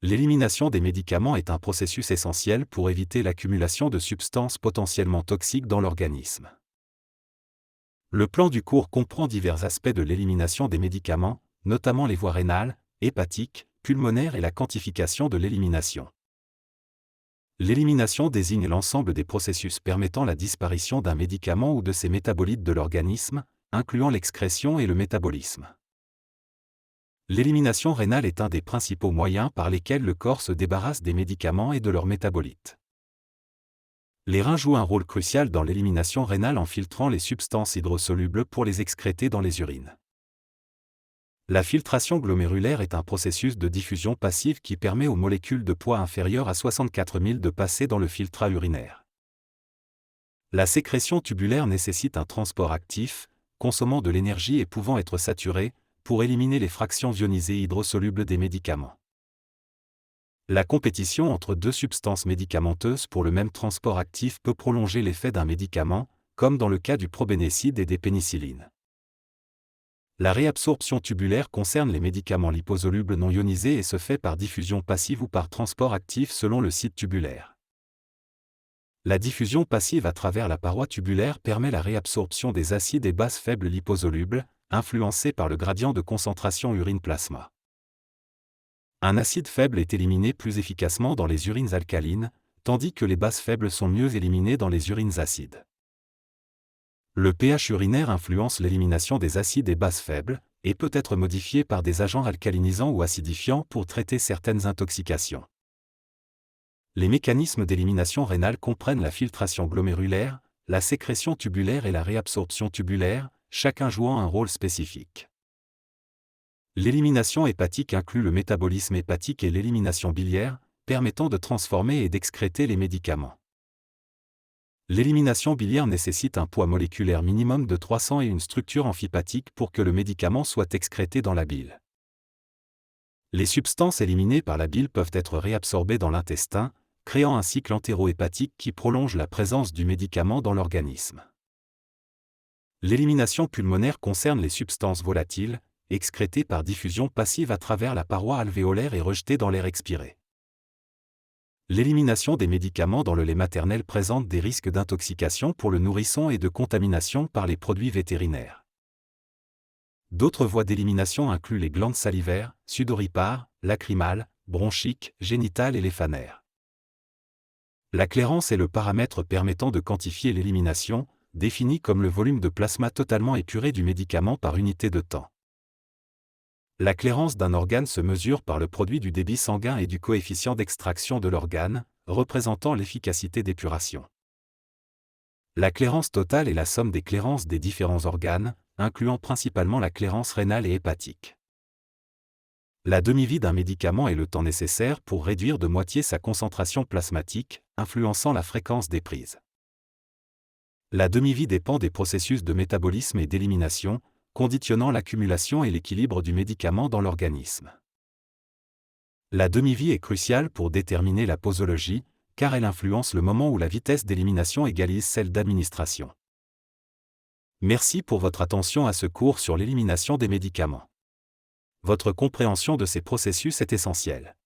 L'élimination des médicaments est un processus essentiel pour éviter l'accumulation de substances potentiellement toxiques dans l'organisme. Le plan du cours comprend divers aspects de l'élimination des médicaments, notamment les voies rénales, hépatiques, pulmonaires et la quantification de l'élimination. L'élimination désigne l'ensemble des processus permettant la disparition d'un médicament ou de ses métabolites de l'organisme, incluant l'excrétion et le métabolisme. L'élimination rénale est un des principaux moyens par lesquels le corps se débarrasse des médicaments et de leurs métabolites. Les reins jouent un rôle crucial dans l'élimination rénale en filtrant les substances hydrosolubles pour les excréter dans les urines. La filtration glomérulaire est un processus de diffusion passive qui permet aux molécules de poids inférieur à 64 000 de passer dans le filtrat urinaire. La sécrétion tubulaire nécessite un transport actif, consommant de l'énergie et pouvant être saturé, pour éliminer les fractions ionisées hydrosolubles des médicaments. La compétition entre deux substances médicamenteuses pour le même transport actif peut prolonger l'effet d'un médicament, comme dans le cas du probénécide et des pénicillines. La réabsorption tubulaire concerne les médicaments liposolubles non ionisés et se fait par diffusion passive ou par transport actif selon le site tubulaire. La diffusion passive à travers la paroi tubulaire permet la réabsorption des acides et bases faibles liposolubles, influencés par le gradient de concentration urine-plasma. Un acide faible est éliminé plus efficacement dans les urines alcalines, tandis que les bases faibles sont mieux éliminées dans les urines acides. Le pH urinaire influence l'élimination des acides et bases faibles, et peut être modifié par des agents alcalinisants ou acidifiants pour traiter certaines intoxications. Les mécanismes d'élimination rénale comprennent la filtration glomérulaire, la sécrétion tubulaire et la réabsorption tubulaire, chacun jouant un rôle spécifique. L'élimination hépatique inclut le métabolisme hépatique et l'élimination biliaire, permettant de transformer et d'excréter les médicaments. L'élimination biliaire nécessite un poids moléculaire minimum de 300 et une structure amphipathique pour que le médicament soit excrété dans la bile. Les substances éliminées par la bile peuvent être réabsorbées dans l'intestin, créant un cycle entéro-hépatique qui prolonge la présence du médicament dans l'organisme. L'élimination pulmonaire concerne les substances volatiles, excrétées par diffusion passive à travers la paroi alvéolaire et rejetées dans l'air expiré. L'élimination des médicaments dans le lait maternel présente des risques d'intoxication pour le nourrisson et de contamination par les produits vétérinaires. D'autres voies d'élimination incluent les glandes salivaires, sudoripares, lacrymales, bronchiques, génitales et les phanaires. La clairance est le paramètre permettant de quantifier l'élimination, défini comme le volume de plasma totalement épuré du médicament par unité de temps. La clairance d'un organe se mesure par le produit du débit sanguin et du coefficient d'extraction de l'organe, représentant l'efficacité d'épuration. La clairance totale est la somme des clairances des différents organes, incluant principalement la clairance rénale et hépatique. La demi-vie d'un médicament est le temps nécessaire pour réduire de moitié sa concentration plasmatique, influençant la fréquence des prises. La demi-vie dépend des processus de métabolisme et d'élimination, conditionnant l'accumulation et l'équilibre du médicament dans l'organisme. La demi-vie est cruciale pour déterminer la posologie, car elle influence le moment où la vitesse d'élimination égalise celle d'administration. Merci pour votre attention à ce cours sur l'élimination des médicaments. Votre compréhension de ces processus est essentielle.